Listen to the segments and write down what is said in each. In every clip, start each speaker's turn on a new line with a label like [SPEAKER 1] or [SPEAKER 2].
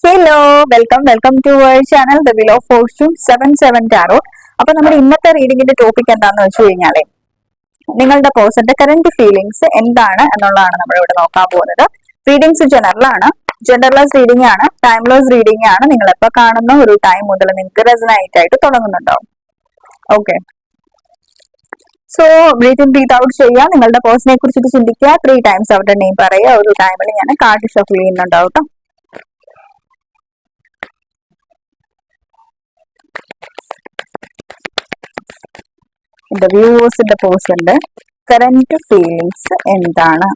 [SPEAKER 1] Hello, welcome to our channel the wheel of fortune 77 tarot. അപ്പൊ നമ്മുടെ ഇന്നത്തെ റീഡിംഗിന്റെ topic എന്താന്ന് വെച്ച് കഴിഞ്ഞാല് നിങ്ങളുടെ പേഴ്സന്റെ കറന്റ് ഫീലിംഗ്സ് എന്താണ് എന്നുള്ളതാണ് നമ്മൾ ഇവിടെ നോക്കാൻ പോകുന്നത്. റീഡിംഗ്സ് ജനറൽ ആണ്, ജനറലൈസ് റീഡിംഗ് ആണ്, ടൈംലെസ് റീഡിംഗ് ആണ്. നിങ്ങൾ എപ്പോ കാണുന്ന ഒരു ടൈം മുതൽ നിങ്ങൾക്ക് റെസനേറ്റ് ആയിട്ട് തുടങ്ങുന്നുണ്ടാവും. Okay, so breathe in breathe out ചെയ്യുക. നിങ്ങളുടെ പേഴ്സണെ കുറിച്ചിട്ട് ചിന്തിക്കുക. 3 ടൈംസ് അവരുടെ നെയിം പറയുക. ഒരു ടൈമിൽ ഞാൻ കാർഡ് ഷഫിൾ ചെയ്യുന്നുണ്ടാവും കേട്ടോ. വ്യൂവേഴ്സിന്റെ പേഴ്സന്റെ കറന്റ് ഫീലിംഗ്സ് എന്താണ്?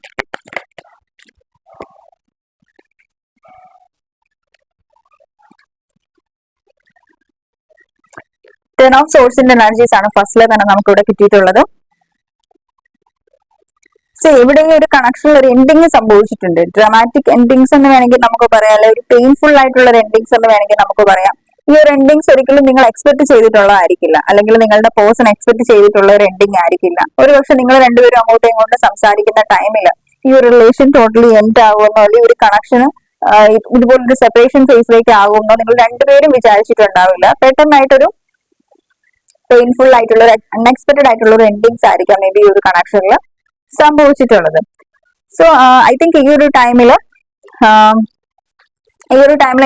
[SPEAKER 1] ടെൻ ഓഫ് സോഴ്സിന്റെ എനർജീസ് ആണ് ഫസ്റ്റിലെ തന്നെ നമുക്ക് ഇവിടെ കിട്ടിയിട്ടുള്ളത്. സോ ഇവിടെ ഈ ഒരു കണക്ഷനിൽ ഒരു എൻഡിങ് സംഭവിച്ചിട്ടുണ്ട്. ഡ്രാമാറ്റിക് എൻഡിങ്സ് എന്ന് വേണമെങ്കിൽ നമുക്ക് പറയാം, അല്ലെങ്കിൽ ഒരു പെയിൻഫുൾ ആയിട്ടുള്ള ഒരു എൻഡിങ്സ് എന്ന് വേണമെങ്കിൽ നമുക്ക് പറയാം. ഈ ഒരു എൻഡിങ്സ് ഒരിക്കലും നിങ്ങൾ എക്സ്പെക്ട് ചെയ്തിട്ടുള്ളതായിരിക്കില്ല, അല്ലെങ്കിൽ നിങ്ങളുടെ പേഴ്സൺ എക്സ്പെക്ട് ചെയ്തിട്ടുള്ള ഒരു എൻഡിങ് ആയിരിക്കില്ല. ഒരുപക്ഷെ നിങ്ങൾ രണ്ടുപേരും അങ്ങോട്ടും ഇങ്ങോട്ടും സംസാരിക്കുന്ന ടൈമിൽ ഈ ഒരു റിലേഷൻ ടോട്ടലി എൻഡ് ആകുമെന്നോ, അല്ലെങ്കിൽ ഒരു കണക്ഷന് ഇതുപോലൊരു സെപ്പറേഷൻ ഫേസിലേക്ക് ആകുമെന്നോ നിങ്ങൾ രണ്ടുപേരും വിചാരിച്ചിട്ടുണ്ടാവില്ല. പെട്ടെന്നായിട്ടൊരു പെയിൻഫുൾ ആയിട്ടുള്ള ഒരു അൺഎക്സ്പെക്ടഡ് ആയിട്ടുള്ള ഒരു എൻഡിങ്സ് ആയിരിക്കാം മേ ബി ഈ ഒരു കണക്ഷനിൽ സംഭവിച്ചിട്ടുള്ളത്. സോ ഐ തിങ്ക് ഈ ഒരു ടൈമിൽ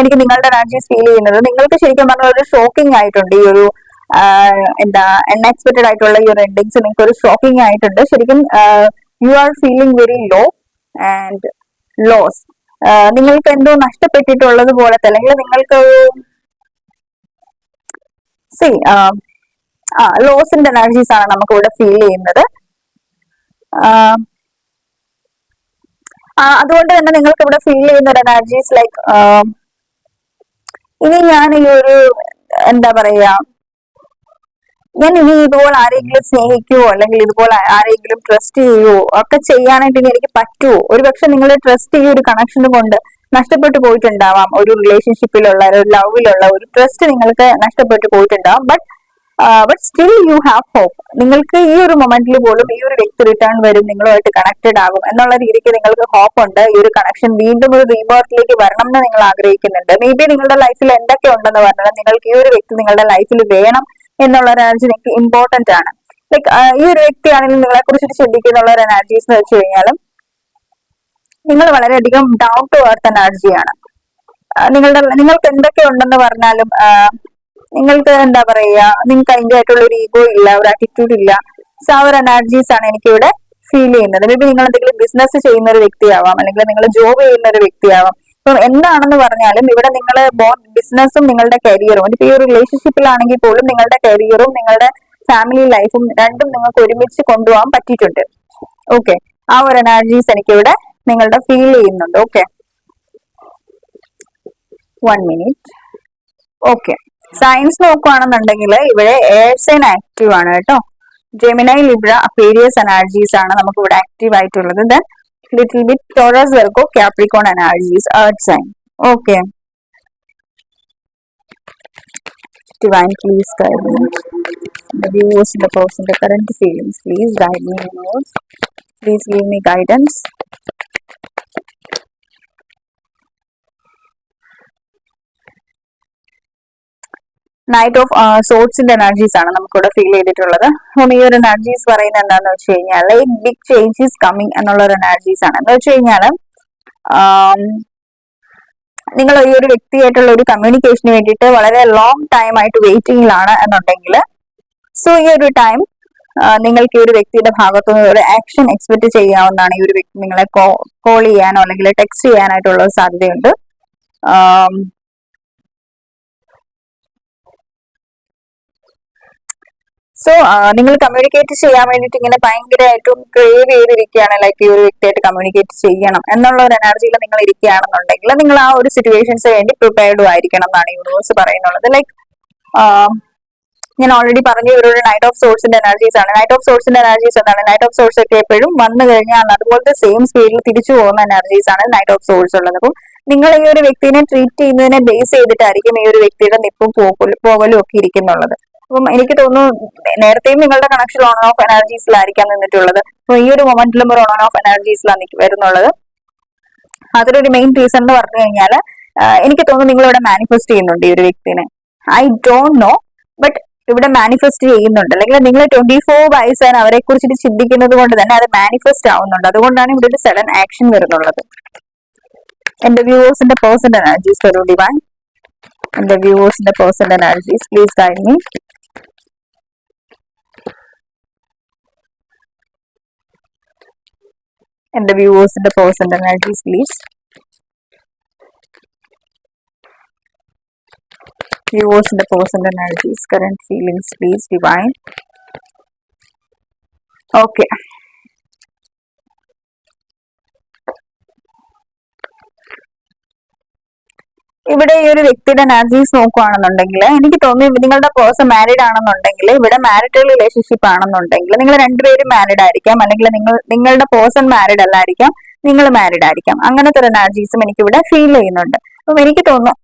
[SPEAKER 1] എനിക്ക് നിങ്ങളുടെ എനർജീസ് ഫീൽ ചെയ്യുന്നത്, നിങ്ങൾക്ക് ശരിക്കും പറഞ്ഞാൽ ഒരു ഷോക്കിംഗ് ആയിട്ടുണ്ട്. ഈ ഒരു അൺഎക്സ്പെക്ടഡ് ആയിട്ടുള്ള ഈ ഒരു എൻഡിങ്സ് നിങ്ങൾക്ക് ഒരു ഷോക്കിംഗ് ആയിട്ടുണ്ട്. ശരിക്കും you are feeling very low and loss. നിങ്ങൾക്ക് എന്തോ നഷ്ടപ്പെട്ടിട്ടുള്ളത് പോലത്തെ, അല്ലെങ്കിൽ നിങ്ങൾക്ക് ലോസിന്റെ എനർജീസ് ആണ് നമുക്ക് ഇവിടെ ഫീൽ ചെയ്യുന്നത്. അതുകൊണ്ട് തന്നെ നിങ്ങൾക്ക് ഇവിടെ ഫീൽ ചെയ്യുന്ന ഒരു എനർജീസ് ലൈക്ക് ഇനി ഞാൻ ഈ ഒരു എന്താ പറയാ, ഞാൻ ഇനി ഇതുപോലെ ആരെങ്കിലും സ്നേഹിക്കുവോ, അല്ലെങ്കിൽ ഇതുപോലെ ആരെങ്കിലും ട്രസ്റ്റ് ചെയ്യുവോ ഒക്കെ ചെയ്യാനായിട്ട് ഇനി എനിക്ക് പറ്റുമോ? ഒരുപക്ഷെ നിങ്ങളുടെ ട്രസ്റ്റ് ഈ ഒരു കണക്ഷൻ കൊണ്ട് നഷ്ടപ്പെട്ടു പോയിട്ടുണ്ടാവാം. ഒരു റിലേഷൻഷിപ്പിലുള്ള, ഒരു ലവിലുള്ള ഒരു ട്രസ്റ്റ് നിങ്ങൾക്ക് നഷ്ടപ്പെട്ടു പോയിട്ടുണ്ടാവാം. But still you have hope. നിങ്ങൾക്ക് ഈ ഒരു മൊമെന്റിൽ പോലും ഈ ഒരു വ്യക്തി റിട്ടേൺ വരും, നിങ്ങളുമായിട്ട് കണക്റ്റഡ് ആകും എന്നുള്ള രീതിക്ക് നിങ്ങൾക്ക് ഹോപ്പ് ഉണ്ട്. ഈ ഒരു കണക്ഷൻ വീണ്ടും ഒരു റീബർത്തിലേക്ക് വരണം എന്ന് നിങ്ങൾ ആഗ്രഹിക്കുന്നുണ്ട്. മേ ബി നിങ്ങളുടെ ലൈഫിൽ എന്തൊക്കെ ഉണ്ടെന്ന് പറഞ്ഞാൽ നിങ്ങൾക്ക് ഈ ഒരു വ്യക്തി നിങ്ങളുടെ ലൈഫിൽ വേണം എന്നുള്ള ഒരു എനർജി നിങ്ങൾക്ക് ഇമ്പോർട്ടന്റ് ആണ്. ലൈക്ക് ഈ ഒരു വ്യക്തിയാണെങ്കിൽ നിങ്ങളെ കുറിച്ചിട്ട് ചിന്തിക്കുന്നുള്ള ഒരു എനർജീസ് എന്ന് വെച്ച് കഴിഞ്ഞാൽ നിങ്ങൾ വളരെയധികം ഡൗൺ ടു എർത്ത് എനർജിയാണ്. നിങ്ങൾക്ക് എന്തൊക്കെ ഉണ്ടെന്ന് പറഞ്ഞാലും നിങ്ങൾക്ക് എന്താ പറയാ, നിങ്ങൾക്ക് അതിൻ്റെ ആയിട്ടുള്ള ഒരു ഈഗോ ഇല്ല, ഒരു ആറ്റിറ്റ്യൂഡ് ഇല്ല. സോ ആ ഒരു എനർജീസ് ആണ് എനിക്കിവിടെ ഫീൽ ചെയ്യുന്നത്. മേ ബി നിങ്ങൾ എന്തെങ്കിലും ബിസിനസ് ചെയ്യുന്ന ഒരു വ്യക്തിയാവാം, അല്ലെങ്കിൽ നിങ്ങൾ ജോബ് ചെയ്യുന്ന ഒരു വ്യക്തിയാവാം. ഇപ്പം എന്താണെന്ന് പറഞ്ഞാലും ഇവിടെ നിങ്ങൾ ബിസിനസ്സും നിങ്ങളുടെ കരിയറും, ഇപ്പൊ ഈ ഒരു റിലേഷൻഷിപ്പിലാണെങ്കിൽ പോലും നിങ്ങളുടെ കരിയറും നിങ്ങളുടെ ഫാമിലി ലൈഫും രണ്ടും നിങ്ങൾക്ക് ഒരുമിച്ച് കൊണ്ടുപോകാൻ പറ്റിയിട്ടുണ്ട്. ഓക്കെ, ആ ഒരു എനർജീസ് എനിക്കിവിടെ നിങ്ങളുടെ ഫീൽ ചെയ്യുന്നുണ്ട്. Okay, 1 minute. ഓക്കെ, സയൻസ് നോക്കുകയാണെന്നുണ്ടെങ്കിൽ ഇവിടെ എയർ സൈൻ ആക്റ്റീവ് ആണ് കേട്ടോ. ജെമിനൈ, ലിബ്ര, അക്വേരിയസ് എനർജീസ് ആണ് നമുക്ക് ഇവിടെ ആക്റ്റീവ് ആയിട്ടുള്ളത്. Then little bit Taurus, Virgo, Capricorn energies, earth sign. Okay, divine please guide me. The viewers in the person, the current feelings, please guide me, universe. Please give me guidance. Night of സോർട്സിന്റെ energies ആണ് നമുക്കിവിടെ feel ചെയ്തിട്ടുള്ളത്. അപ്പം ഈ ഒരു energies പറയുന്നത് എന്താന്ന് വെച്ച് കഴിഞ്ഞാൽ ബിഗ് ചേഞ്ച് ഈസ് കമ്മിങ് എന്നുള്ള ഒരു എനർജീസ് ആണ്. എന്ന് വെച്ച് കഴിഞ്ഞാൽ നിങ്ങൾ ഈ ഒരു വ്യക്തിയായിട്ടുള്ള ഒരു കമ്മ്യൂണിക്കേഷന് വേണ്ടിയിട്ട് വളരെ ലോങ് ടൈം ആയിട്ട് വെയിറ്റിംഗിലാണ് എന്നുണ്ടെങ്കിൽ, സോ ഈ ഒരു ടൈം നിങ്ങൾക്ക് ഈ ഒരു വ്യക്തിയുടെ ഭാഗത്തുനിന്ന് ഒരു ആക്ഷൻ എക്സ്പെക്ട് ചെയ്യാവുന്നതാണ്. ഈ ഒരു വ്യക്തി നിങ്ങളെ കോൾ ചെയ്യാനോ അല്ലെങ്കിൽ ടെക്സ്റ്റ് ചെയ്യാനായിട്ടുള്ള സാധ്യതയുണ്ട്. സോ നിങ്ങൾ കമ്മ്യൂണിക്കേറ്റ് ചെയ്യാൻ വേണ്ടിയിട്ട് ഇങ്ങനെ ഭയങ്കരമായിട്ടും ക്രേവ് ചെയ്തിരിക്കുകയാണ്, ലൈക്ക് ഈ ഒരു വ്യക്തിയായിട്ട് കമ്മ്യൂണിക്കേറ്റ് ചെയ്യണം എന്നുള്ള ഒരു എനർജിയിൽ നിങ്ങൾ ഇരിക്കുകയാണെന്നുണ്ടെങ്കിൽ നിങ്ങൾ ആ ഒരു സിറ്റുവേഷൻസ് വേണ്ടി പ്രിപ്പയർഡും ആയിരിക്കണം എന്നാണ് യൂണിവേഴ്സ് പറയുന്നുള്ളത്. ലൈക്ക് ഞാൻ ഓൾറെഡി പറഞ്ഞു, ഇവരുടെ നൈറ്റ് ഓഫ് സോഴ്സിന്റെ എനർജീസ് ആണ്. നൈറ്റ് ഓഫ് സോഴ്സിന്റെ എനർജീസ് എന്താണ്? നൈറ്റ് ഓഫ് സോഴ്സ് ഒക്കെ എപ്പോഴും വന്നു കഴിഞ്ഞാൽ അതുപോലത്തെ സെയിം സ്പീഡിൽ തിരിച്ചു പോകുന്ന എനർജീസ് ആണ് നൈറ്റ് ഓഫ് സോഴ്സ് ഉള്ളത്. അപ്പം നിങ്ങൾ ഈ ഒരു വ്യക്തിനെ ട്രീറ്റ് ചെയ്യുന്നതിനെ ബേസ് ചെയ്തിട്ടായിരിക്കും ഈ ഒരു വ്യക്തിയുടെ നിപ്പും പോകലും ഒക്കെ ഇരിക്കുന്നുള്ളത്. അപ്പം എനിക്ക് തോന്നുന്നു നേരത്തെയും നിങ്ങളുടെ കണക്ഷൻ ഓൺ ഓഫ് എനർജീസിലായിരിക്കാം നിന്നിട്ടുള്ളത്. അപ്പൊ ഈ ഒരു മൊമെന്റിലും ഒരു ഓൺ ഓഫ് എനർജീസിലാണ് വരുന്നുള്ളത്. അതിലൊരു മെയിൻ റീസൺ എന്ന് പറഞ്ഞു കഴിഞ്ഞാൽ എനിക്ക് തോന്നുന്നു നിങ്ങൾ ഇവിടെ മാനിഫെസ്റ്റ് ചെയ്യുന്നുണ്ട് ഈ ഒരു വ്യക്തിനെ. ഐ ഡോണ്ട് നോ, ബട്ട് ഇവിടെ മാനിഫെസ്റ്റ് ചെയ്യുന്നുണ്ട്, അല്ലെങ്കിൽ നിങ്ങൾ 24 വയസ്സാണ് അവരെ കുറിച്ചിട്ട് ചിന്തിക്കുന്നത് കൊണ്ട് തന്നെ അത് മാനിഫെസ്റ്റ് ആവുന്നുണ്ട്. അതുകൊണ്ടാണ് ഇവിടെ ഒരു സഡൻ ആക്ഷൻ വരുന്നുള്ളത്. എന്റെ വ്യൂവേഴ്സിന്റെ പേഴ്സണൽ എനർജീസ് വരൂ ഡിവൈൻ. എന്റെ വ്യൂവേഴ്സിന്റെ personal energies please guide me. എന്റെ വ്യൂവേഴ്സിന്റെ പേഴ്സണൽ എനർജീസ് പ്ലീസ്. വ്യൂവേഴ്സിന്റെ personal energies, current feelings please divine. Okay, ഇവിടെ ഈ ഒരു വ്യക്തിയുടെ എനർജീസ് നോക്കുകയാണെന്നുണ്ടെങ്കിൽ എനിക്ക് തോന്നുന്നു നിങ്ങളുടെ പേഴ്സൺ മാരീഡ് ആണെന്നുണ്ടെങ്കിൽ, ഇവിടെ മാരിറ്റൽ റിലേഷൻഷിപ്പ് ആണെന്നുണ്ടെങ്കിൽ നിങ്ങൾ രണ്ടുപേരും മാരീഡ് ആയിരിക്കാം, അല്ലെങ്കിൽ നിങ്ങളുടെ പേഴ്സൺ മാരീഡ് അല്ലായിരിക്കാം, നിങ്ങൾ മാരീഡ് ആയിരിക്കാം. അങ്ങനത്തെ ഒരു എനർജീസും എനിക്ക് ഇവിടെ ഫീൽ ചെയ്യുന്നുണ്ട്. അപ്പം എനിക്ക് തോന്നുന്നു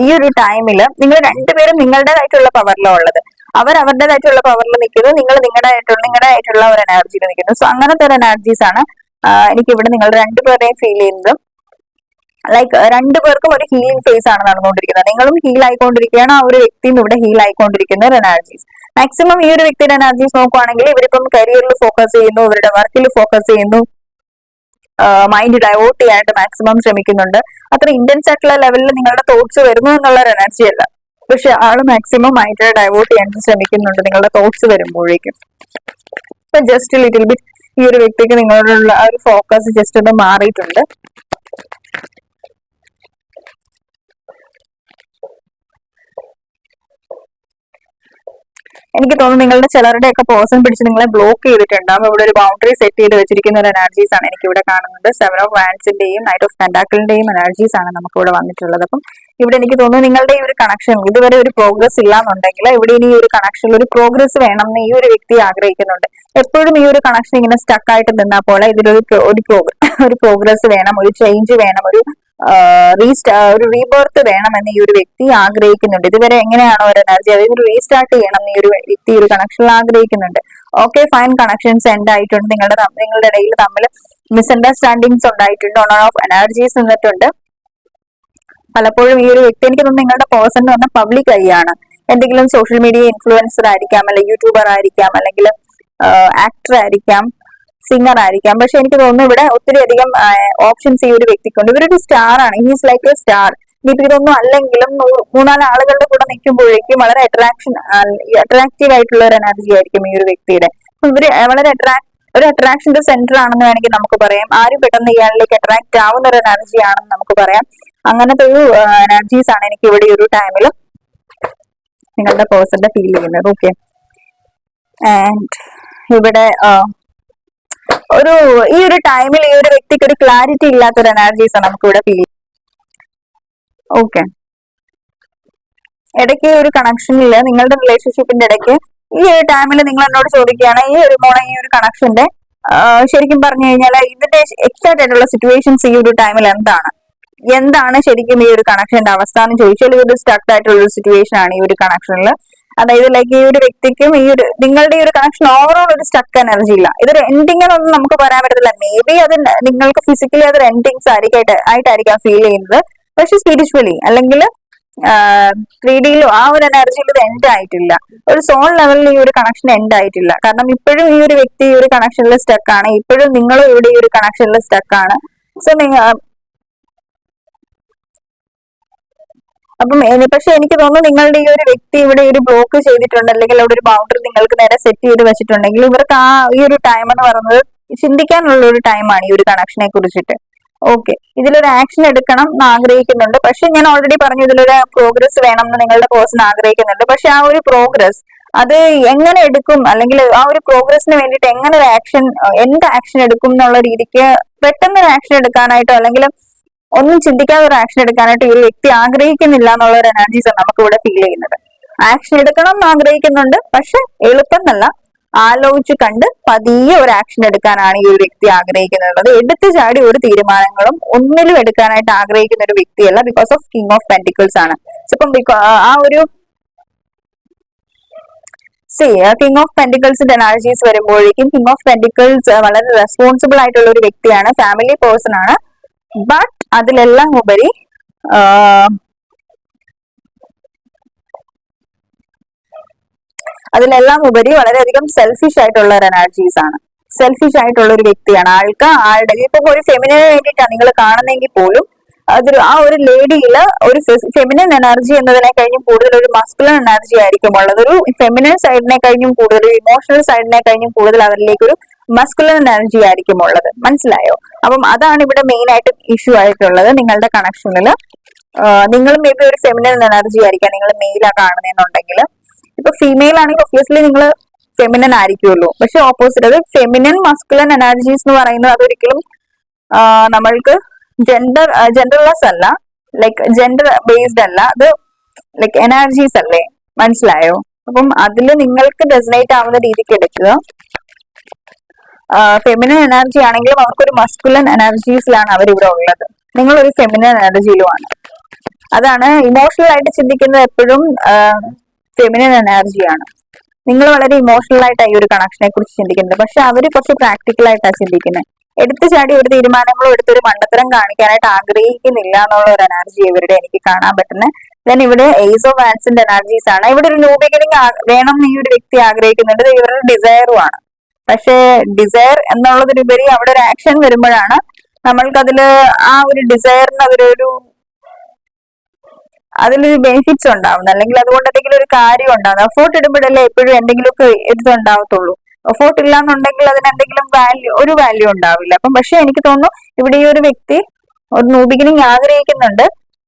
[SPEAKER 1] ഈ ഒരു ടൈമിൽ നിങ്ങൾ രണ്ടുപേരും നിങ്ങളുടേതായിട്ടുള്ള പവറിലാണ് ഉള്ളത്. അവർ അവരുടേതായിട്ടുള്ള പവറിൽ നിൽക്കുന്നു, നിങ്ങൾ നിങ്ങളുടേതായിട്ടുള്ള ഒരു എനർജിയിൽ നിൽക്കുന്നു. സോ അങ്ങനത്തെ ഒരു എനർജീസ് ആണ് എനിക്ക് ഇവിടെ നിങ്ങൾ രണ്ടുപേരെയും ഫീൽ ചെയ്യുന്നത്. ലൈക്ക് രണ്ടുപേർക്കും ഒരു ഹീലിംഗ് ഫേസ് ആണ് നടന്നുകൊണ്ടിരിക്കുന്നത്. നിങ്ങളും ഹീൽ ആയിക്കൊണ്ടിരിക്കുകയാണ്, ആ ഒരു വ്യക്തിയും ഇവിടെ ഹീൽ ആയിക്കൊണ്ടിരിക്കുന്ന ഒരു എനർജീസ്. മാക്സിമം ഈ ഒരു വ്യക്തിയുടെ എനർജീസ് നോക്കുവാണെങ്കിൽ ഇവരിപ്പം കരിയറിൽ ഫോക്കസ് ചെയ്യുന്നു, ഇവരുടെ വർക്കിൽ ഫോക്കസ് ചെയ്യുന്നു, മൈൻഡ് ഡൈവേർട്ട് ചെയ്യാനായിട്ട് മാക്സിമം ശ്രമിക്കുന്നുണ്ട്. അത്ര ഇന്റൻസ് ആയിട്ടുള്ള ലെവലിൽ നിങ്ങളുടെ തോട്ട്സ് വരുന്നു എന്നുള്ള ഒരു എനർജി അല്ല, പക്ഷെ ആള് മാക്സിമം മൈൻഡ് ഡൈവേർട്ട് ചെയ്യാൻ ശ്രമിക്കുന്നുണ്ട് നിങ്ങളുടെ തോട്ട്സ് വരുമ്പോഴേക്കും. ഇപ്പൊ ജസ്റ്റ് ലിറ്റിൽ ബിറ്റ് ഈ ഒരു വ്യക്തിക്ക് നിങ്ങളോടുള്ള ആ ഒരു ഫോക്കസ് ജസ്റ്റ് ഒന്ന് മാറിയിട്ടുണ്ട്. എനിക്ക് തോന്നുന്നു നിങ്ങളുടെ ചിലരുടെയൊക്കെ പേഴ്സൺ പിടിച്ച് നിങ്ങളെ ബ്ലോക്ക് ചെയ്തിട്ടുണ്ടാകും. ഇവിടെ ഒരു ബൗണ്ടറി സെറ്റ് ചെയ്ത് വെച്ചിരിക്കുന്ന ഒരു എനർജീസ് ആണ് എനിക്ക് ഇവിടെ കാണുന്നത്. 7 ഓഫ് വാൻഡ്സിന്റെയും നൈറ്റ് ഓഫ് പെന്റാക്കിളിന്റെയും എനർജീസ് ആണ് നമുക്ക് ഇവിടെ വന്നിട്ടുള്ളത്. അപ്പം ഇവിടെ എനിക്ക് തോന്നുന്നു നിങ്ങളുടെ ഈ ഒരു കണക്ഷൻ ഇതുവരെ ഒരു പ്രോഗ്രസ് ഇല്ലാന്നുണ്ടെങ്കിൽ ഇവിടെ ഇനി ഒരു കണക്ഷനിൽ ഒരു പ്രോഗ്രസ് വേണമെന്ന് ഈ ഒരു വ്യക്തി ആഗ്രഹിക്കുന്നുണ്ട്. എപ്പോഴും ഈ ഒരു കണക്ഷൻ ഇങ്ങനെ സ്റ്റക്ക് ആയിട്ട് നിന്നാൽ പോലെ ഇതിലൊരു ഒരു പ്രോഗ്രസ് വേണം, ഒരു ചേഞ്ച് വേണം, ഒരു റീബർത്ത് വേണമെന്ന് ഈ ഒരു വ്യക്തി ആഗ്രഹിക്കുന്നുണ്ട്. ഇതുവരെ എങ്ങനെയാണോ ഒരു എനർജി അതായത് ഒരു റീസ്റ്റാർട്ട് ചെയ്യണം എന്ന് ഈ ഒരു വ്യക്തി ഒരു കണക്ഷനിൽ ആഗ്രഹിക്കുന്നുണ്ട്. ഓക്കെ ഫൈൻ, കണക്ഷൻസ് എൻഡ് ആയിട്ടുണ്ട്. നിങ്ങളുടെ ഇടയിൽ തമ്മിൽ മിസ്അണ്ടർസ്റ്റാൻഡിങ്സ് ഉണ്ടായിട്ടുണ്ട്, ഓൺ ഓഫ് എനർജീസ് നിന്നിട്ടുണ്ട്. പലപ്പോഴും ഈ ഒരു വ്യക്തി എനിക്ക് തോന്നുന്നു നിങ്ങളുടെ പേഴ്സൺ എന്ന് പറഞ്ഞാൽ പബ്ലിക് ഐയാണ്. എന്തെങ്കിലും സോഷ്യൽ മീഡിയ ഇൻഫ്ലുവൻസർ ആയിരിക്കാം, അല്ലെങ്കിൽ യൂട്യൂബർ ആയിരിക്കാം, അല്ലെങ്കിൽ ആക്ടർ ആയിരിക്കാം, സിംഗർ ആയിരിക്കാം. പക്ഷെ എനിക്ക് തോന്നുന്നു ഇവിടെ ഒത്തിരി അധികം ഓപ്ഷൻസ് ഈ ഒരു വ്യക്തിക്കുണ്ട്. ഇവരൊരു സ്റ്റാർ ആണ്, ഹീസ് ലൈക്ക് എ സ്റ്റാർ. ഇനിയിപ്പോ ഇതൊന്നും അല്ലെങ്കിലും 3-4 ആളുകളുടെ കൂടെ നിൽക്കുമ്പോഴേക്കും വളരെ അട്രാക്റ്റീവ് ആയിട്ടുള്ള ഒരു എനർജി ആയിരിക്കും ഈ ഒരു വ്യക്തിയുടെ. ഇവര് വളരെ ഒരു അട്രാക്ഷന്റെ സെന്റർ ആണെന്ന് വേണമെങ്കിൽ നമുക്ക് പറയാം. ആരും പെട്ടെന്ന് ഇയാളിലേക്ക് അട്രാക്ട് ആവുന്ന ഒരു എനർജി ആണെന്ന് നമുക്ക് പറയാം. അങ്ങനത്തെ ഒരു എനർജീസ് ആണ് എനിക്ക് ഇവിടെ ഈ ഒരു ടൈമിൽ നിങ്ങളുടെ പേഴ്സന്റെ ഫീൽ ചെയ്യുന്നത്. ഓക്കെ, ആൻഡ് ഇവിടെ ഈ ഒരു ടൈമിൽ ഈ ഒരു വ്യക്തിക്ക് ഒരു ക്ലാരിറ്റി ഇല്ലാത്തൊരു എനർജീസ് ആണ് നമുക്ക് ഇവിടെ ഫീൽ. ഓക്കെ, ഇടയ്ക്ക് ഒരു കണക്ഷനിൽ നിങ്ങളുടെ റിലേഷൻഷിപ്പിന്റെ ഇടയ്ക്ക് ഈ ഒരു ടൈമിൽ നിങ്ങൾ എന്നോട് ചോദിക്കുകയാണ് ഈ ഒരു കണക്ഷന്റെ ശരിക്കും പറഞ്ഞു കഴിഞ്ഞാൽ ഇതിന്റെ എക്സാക്ട് ആയിട്ടുള്ള സിറ്റുവേഷൻസ് ഈ ഒരു ടൈമിൽ എന്താണ് ശരിക്കും ഈ ഒരു കണക്ഷന്റെ അവസ്ഥ എന്ന് ചോദിച്ചാൽ ഇതൊരു സ്റ്റക്ക് ആയിട്ടുള്ള ഒരു സിറ്റുവേഷൻ ആണ് ഈ ഒരു കണക്ഷനിൽ. അതായത് ലൈക്ക് ഈ ഒരു വ്യക്തിക്കും നിങ്ങളുടെ ഈ ഒരു കണക്ഷൻ ഓവറോൾ ഒരു സ്റ്റക്ക് എനർജി ഇല്ല. ഇതൊരു എൻഡിങ് എന്നൊന്നും നമുക്ക് പറയാൻ പറ്റത്തില്ല. മേ ബി അത് നിങ്ങൾക്ക് ഫിസിക്കലി അതൊരു എൻഡിങ്സ് ആയിട്ടായിരിക്കാം ഫീൽ ചെയ്യുന്നത്, പക്ഷെ സ്പിരിച്വലി അല്ലെങ്കിൽ 3Dയിലും ആ ഒരു എനർജിയിൽ ഇത് എൻഡ് ആയിട്ടില്ല. ഒരു സോൾ ലെവലിൽ ഈ ഒരു കണക്ഷൻ എൻഡ് ആയിട്ടില്ല. കാരണം ഇപ്പോഴും ഈ ഒരു വ്യക്തി ഈ ഒരു കണക്ഷനിൽ സ്റ്റക്ക് ആണ്, ഇപ്പോഴും നിങ്ങളും ഇവിടെ ഈ ഒരു കണക്ഷനിൽ സ്റ്റക്ക് ആണ്. സോ അപ്പം പക്ഷെ എനിക്ക് തോന്നുന്നു നിങ്ങളുടെ ഈ ഒരു വ്യക്തി ഇവിടെ ഒരു ബ്ലോക്ക് ചെയ്തിട്ടുണ്ട്, അല്ലെങ്കിൽ അവിടെ ഒരു ബൗണ്ടറി നിങ്ങൾക്ക് നേരെ സെറ്റ് ചെയ്ത് വെച്ചിട്ടുണ്ടെങ്കിൽ ഇവർക്ക് ഈ ഒരു ടൈം എന്ന് പറയുന്നത് ചിന്തിക്കാനുള്ള ഒരു ടൈമാണ് ഈ ഒരു കണക്ഷനെ കുറിച്ചിട്ട്. ഓക്കെ, ഇതിലൊരു ആക്ഷൻ എടുക്കണം എന്ന് ആഗ്രഹിക്കുന്നുണ്ട്. പക്ഷെ ഞാൻ ഓൾറെഡി പറഞ്ഞു ഇതിലൊരു പ്രോഗ്രസ് വേണം എന്ന് നിങ്ങളുടെ പേഴ്സൺ ആഗ്രഹിക്കുന്നുണ്ട്. പക്ഷെ ആ ഒരു പ്രോഗ്രസ് അത് എങ്ങനെ എടുക്കും, അല്ലെങ്കിൽ ആ ഒരു പ്രോഗ്രസിന് വേണ്ടിയിട്ട് എങ്ങനെ ഒരു ആക്ഷൻ എന്ത് ആക്ഷൻ എടുക്കും എന്നുള്ള രീതിക്ക് പെട്ടെന്ന് ഒരു ആക്ഷൻ എടുക്കാനായിട്ടോ അല്ലെങ്കിൽ ഒന്നും ചിന്തിക്കാതെ ഒരു ആക്ഷൻ എടുക്കാനായിട്ട് ഈ ഒരു വ്യക്തി ആഗ്രഹിക്കുന്നില്ല എന്നുള്ള ഒരു എനർജീസ് ആണ് നമുക്ക് ഇവിടെ ഫീൽ ചെയ്യുന്നത്. ആക്ഷൻ എടുക്കണം എന്ന് ആഗ്രഹിക്കുന്നുണ്ട്, പക്ഷെ എളുപ്പം എന്നല്ല, ആലോചിച്ച് കണ്ട് പതിയെ ഒരു ആക്ഷൻ എടുക്കാനാണ് ഈ ഒരു വ്യക്തി ആഗ്രഹിക്കുന്നത്. അത് എടുത്തു ചാടി ഒരു തീരുമാനങ്ങളും ഒന്നിലും എടുക്കാനായിട്ട് ആഗ്രഹിക്കുന്ന ഒരു വ്യക്തിയല്ല. Because of king of pentacles ആണ്. ഇപ്പം ആ ഒരു കിങ് ഓഫ് പെന്റിക്കിൾസിന്റെ എനർജീസ് വരുമ്പോഴേക്കും കിങ് ഓഫ് പെന്റിക്കിൾസ് വളരെ റെസ്പോൺസിബിൾ ആയിട്ടുള്ള ഒരു വ്യക്തിയാണ്, ഫാമിലി പേഴ്സൺ ആണ്. ബട്ട് അതിലെല്ലാം ഉപരി അതിലെല്ലാം ഉപരി വളരെയധികം സെൽഫിഷ് ആയിട്ടുള്ള ഒരു എനർജീസ് ആണ്. സെൽഫിഷ് ആയിട്ടുള്ള ഒരു വ്യക്തിയാണ്. ആളുടെ ഇപ്പൊ ഒരു ഫെമിനിന് വേണ്ടിയിട്ടാണ് നിങ്ങൾ കാണുന്നെങ്കിൽ പോലും അതൊരു ആ ഒരു ലേഡിയില് ഒരു ഫെമിനൻ എനർജി എന്നതിനെ കഴിഞ്ഞും കൂടുതൽ ഒരു മസ്കുലൻ എനർജി ആയിരിക്കും ഉള്ളത്. ഒരു ഫെമിനൻ സൈഡിനെ കഴിഞ്ഞും കൂടുതൽ ഒരു ഇമോഷണൽ സൈഡിനെ കഴിഞ്ഞും കൂടുതൽ അവരിലേക്ക് ഒരു മസ്കുലൻ എനർജി ആയിരിക്കും ഉള്ളത്. മനസ്സിലായോ? അപ്പം അതാണ് ഇവിടെ മെയിൻ ആയിട്ട് ഇഷ്യൂ ആയിട്ടുള്ളത് നിങ്ങളുടെ കണക്ഷനിൽ. നിങ്ങൾ മേ ബി ഒരു ഫെമിനൻ എനർജി ആയിരിക്കാം നിങ്ങൾ മെയിലാ കാണുന്നെന്നുണ്ടെങ്കിൽ. ഇപ്പൊ ഫീമെയിൽ ആണെങ്കിൽ ഒബ്വിയസ്ലി നിങ്ങൾ ഫെമിനൻ ആയിരിക്കുമല്ലോ. പക്ഷെ ഓപ്പോസിറ്റ് അത് ഫെമിനൻ മസ്കുലൻ എനർജീസ് എന്ന് പറയുന്നത് അതൊരിക്കലും നമ്മൾക്ക് ജെൻഡർലെസ് അല്ല, ലൈക്ക് ജെൻഡർ ബേസ്ഡ് അല്ല, അത് ലൈക്ക് എനർജീസ് അല്ലേ. മനസ്സിലായോ? അപ്പം അതിൽ നിങ്ങൾക്ക് റെസനേറ്റ് ആവുന്ന രീതിക്ക് എടുക്കുക. ഫെമിനൻ എനർജി ആണെങ്കിലും അവർക്കൊരു മസ്കുലൻ എനർജീസിലാണ് അവരിവിടെ ഉള്ളത്. നിങ്ങളൊരു ഫെമിനൻ എനർജിയിലുമാണ്. അതാണ് ഇമോഷണൽ ആയിട്ട് ചിന്തിക്കുന്നത് എപ്പോഴും ഫെമിനൻ എനർജിയാണ്. നിങ്ങൾ വളരെ ഇമോഷണൽ ആയിട്ടാണ് ഈ ഒരു കണക്ഷനെ കുറിച്ച് ചിന്തിക്കുന്നത്. പക്ഷെ അവര് കുറച്ച് പ്രാക്ടിക്കൽ ആയിട്ടാണ് ചിന്തിക്കുന്നത്. എടുത്തു ചാടി ഒരു തീരുമാനങ്ങളും എടുത്തൊരു മണ്ടത്തരം കാണിക്കാനായിട്ട് ആഗ്രഹിക്കുന്നില്ല എന്നുള്ള ഒരു എനർജി ഇവരുടെ എനിക്ക് കാണാൻ പറ്റുന്നത്. ദെൻ ഇവിടെ ഏസ് ഓഫ് വാൻസിന്റെ എനർജീസ് ആണ്. ഇവിടെ ഒരു ന്യൂ ബിഗിനിങ് വേണം ഈ ഒരു വ്യക്തി ആഗ്രഹിക്കുന്നുണ്ട്. ഇവരുടെ ഡിസയറും ആണ്. പക്ഷെ ഡിസയർ എന്നുള്ളതിനുപരി അവിടെ ഒരു ആക്ഷൻ വരുമ്പോഴാണ് നമ്മൾക്കതില് ആ ഒരു ഡിസയറിന് അതിലൊരു ബെനിഫിറ്റ്സ് ഉണ്ടാവുന്നത്, അല്ലെങ്കിൽ അതുകൊണ്ട് എന്തെങ്കിലും ഒരു കാര്യം ഉണ്ടാവുന്നത്. എഫോർട്ട് ഇടുമ്പോഴല്ലേ എപ്പോഴും എന്തെങ്കിലുമൊക്കെ ഇതുണ്ടാവത്തുള്ളൂ. എഫോർട്ട് ഇല്ലാന്നുണ്ടെങ്കിൽ അതിന് എന്തെങ്കിലും ഒരു വാല്യൂ ഉണ്ടാവില്ല. അപ്പം പക്ഷെ എനിക്ക് തോന്നുന്നു ഇവിടെ ഈ ഒരു വ്യക്തി ഒരു ന്യൂ ബിഗിനിങ് ആഗ്രഹിക്കുന്നുണ്ട്.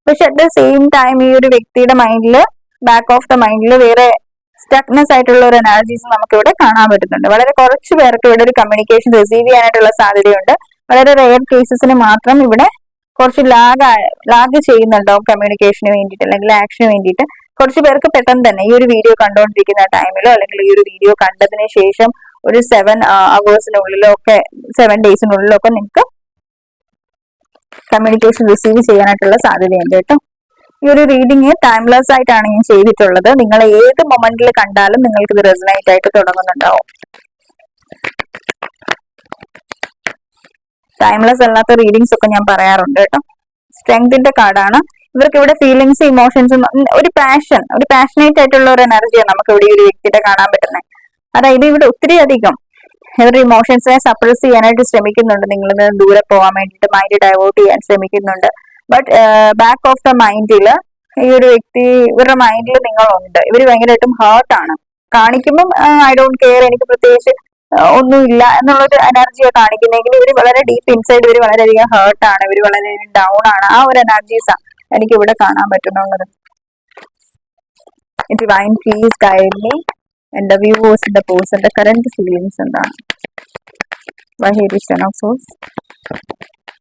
[SPEAKER 1] പക്ഷെ അറ്റ് ദ സെയിം ടൈം ഈ ഒരു വ്യക്തിയുടെ മൈൻഡില് ബാക്ക് ഓഫ് ദ മൈൻഡിൽ വേറെ സ്റ്റക്നെസ് ആയിട്ടുള്ള ഒരു എനർജീസ് നമുക്ക് ഇവിടെ കാണാൻ പറ്റുന്നുണ്ട്. വളരെ കുറച്ച് പേർക്ക് ഇവിടെ ഒരു കമ്മ്യൂണിക്കേഷൻ റിസീവ് ചെയ്യാനായിട്ടുള്ള സാധ്യതയുണ്ട്. വളരെ റെയർ കേസസിന് മാത്രം ഇവിടെ കുറച്ച് ലാഗ് ചെയ്യുന്നുണ്ടാവും കമ്മ്യൂണിക്കേഷന് വേണ്ടിയിട്ട് അല്ലെങ്കിൽ ആക്ഷന് വേണ്ടിയിട്ട്. കുറച്ച് പേർക്ക് പെട്ടെന്ന് തന്നെ ഈ ഒരു വീഡിയോ കണ്ടുകൊണ്ടിരിക്കുന്ന ടൈമിലോ അല്ലെങ്കിൽ ഈ ഒരു വീഡിയോ കണ്ടതിന് ശേഷം ഒരു 7 hours ഒക്കെ 7 daysനുള്ളിലോ ഒക്കെ നിങ്ങൾക്ക് കമ്മ്യൂണിക്കേഷൻ റിസീവ് ചെയ്യാനായിട്ടുള്ള സാധ്യതയുണ്ട് കേട്ടോ. ഈ ഒരു റീഡിങ് ടൈംലെസ് ആയിട്ടാണ് ഞാൻ ചെയ്തിട്ടുള്ളത്. നിങ്ങൾ ഏത് മൊമെന്റിൽ കണ്ടാലും നിങ്ങൾക്ക് ഇത് റെസനേറ്റ് ആയിട്ട് തുടങ്ങുന്നുണ്ടാവും. ടൈംലെസ് അല്ലാത്ത റീഡിങ്സ് ഒക്കെ ഞാൻ പറയാറുണ്ട് കേട്ടോ. സ്ട്രെങ്തിന്റെ കാർഡാണ്. ഇവർക്ക് ഇവിടെ ഫീലിങ്സ്, ഇമോഷൻസും ഒരു പാഷനേറ്റ് ആയിട്ടുള്ള ഒരു എനർജിയാണ് നമുക്ക് ഇവിടെ ഈ ഒരു വ്യക്തിയുടെ കാണാൻ പറ്റുന്നത്. അതായത് ഇവിടെ ഒത്തിരി അധികം ഇവരുടെ ഇമോഷൻസിനെ സപ്രസ് ചെയ്യാനായിട്ട് ശ്രമിക്കുന്നുണ്ട്. നിങ്ങളിൽ നിന്ന് ദൂരെ പോകാൻ വേണ്ടിയിട്ട് മൈൻഡ് ഡൈവേർട്ട് ചെയ്യാൻ ശ്രമിക്കുന്നുണ്ട്. ബട്ട് ബാക്ക് ഓഫ് ദ മൈൻഡില് ഈ ഒരു വ്യക്തി ഇവരുടെ മൈൻഡിൽ നിങ്ങളുണ്ട്. ഇവർ ഭയങ്കരമായിട്ടും ഹേർട്ടാണ്. കാണിക്കുമ്പം ഐ ഡോണ്ട് കെയർ, എനിക്ക് പ്രത്യേകിച്ച് ഒന്നുമില്ല എന്നുള്ളൊരു എനർജിയാണ് കാണിക്കുന്നെങ്കിൽ ഇവർ വളരെ ഡീപ്പ് ഇൻസൈഡ് ഇവർ വളരെയധികം ഹേർട്ടാണ്, ഇവർ വളരെ ഡൗൺ ആണ്. ആ ഒരു എനർജീസാണ് എനിക്ക് ഇവിടെ കാണാൻ പറ്റുന്നുള്ളത്. ഡിവൈൻ പ്ലീസ് ഗൈഡ് മീ എന്റെ വ്യൂവേഴ്സിന്റെ പേഴ്സന്റെ കറന്റ് ഫീലിംഗ്സ് എന്താണ്? Why here is Ten of Swords?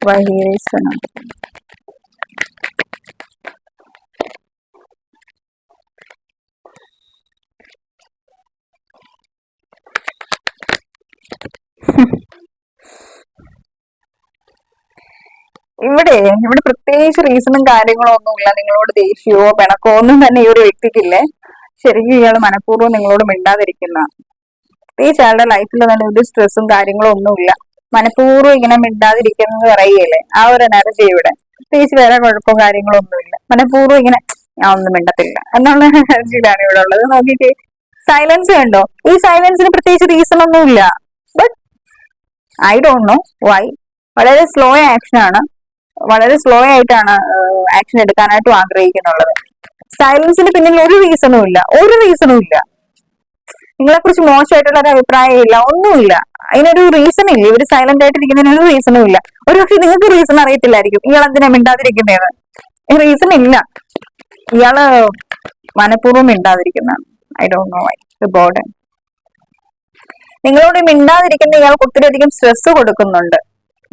[SPEAKER 1] Why here is Ten of Swords? ഇവിടെ പ്രത്യേകിച്ച് റീസണും കാര്യങ്ങളോ ഒന്നുമില്ല. നിങ്ങളോട് ദേഷ്യമോ പിണക്കോ ഒന്നും തന്നെ ഈ ഒരു വ്യക്തിക്കില്ലേ. ശരിക്കും ഇയാൾ മനഃപൂർവ്വം നിങ്ങളോട് മിണ്ടാതിരിക്കുന്ന, പ്രത്യേകിച്ച് അയാളുടെ ലൈഫിൽ തന്നെ ഒരു സ്ട്രെസ്സും കാര്യങ്ങളും ഒന്നുമില്ല. മനഃപൂർവ്വം ഇങ്ങനെ മിണ്ടാതിരിക്കുന്നത് പറയല്ലേ, ആ ഒരു എനർജി ഇവിടെ. പ്രത്യേകിച്ച് വേറെ കുഴപ്പമോ കാര്യങ്ങളോ ഒന്നുമില്ല. മനഃപൂർവ്വം ഇങ്ങനെ ഞാൻ ഒന്നും മിണ്ടത്തില്ല എന്നുള്ള എനർജിയിലാണ് ഇവിടെ ഉള്ളത്. നോക്കിയിട്ട് സൈലൻസ് കണ്ടോ? ഈ സൈലൻസിന് പ്രത്യേകിച്ച് റീസൺ ഒന്നുമില്ല. But I don't know why. വളരെ സ്ലോ ആക്ഷനാണ്, വളരെ സ്ലോ ആയിട്ടാണ് ആക്ഷൻ എടുക്കാനായിട്ടും ആഗ്രഹിക്കുന്നുള്ളത്. സൈലൻസിന് പിന്നിൽ ഒരു റീസണും ഇല്ല. നിങ്ങളെ കുറിച്ച് മോശമായിട്ടുള്ള ഒരു അഭിപ്രായം ഇല്ല, ഒന്നുമില്ല. അതിനൊരു റീസൺ ഇല്ല. ഇവര് സൈലന്റ് ആയിട്ടിരിക്കുന്നതിന് ഒരു റീസണും ഇല്ല. ഒരു പക്ഷെ നിങ്ങൾക്ക് റീസൺ അറിയത്തില്ലായിരിക്കും ഇയാൾ എന്തിനാ മിണ്ടാതിരിക്കുന്നതെന്ന്. റീസൺ ഇല്ല. ഇയാള് മനഃപൂർവ്വം മിണ്ടാതിരിക്കുന്നതാണ്. I don't know why. Burden നിങ്ങളോട് മിണ്ടാതിരിക്കുന്ന ഇയാൾക്ക് ഒത്തിരി അധികം സ്ട്രെസ് കൊടുക്കുന്നുണ്ട്.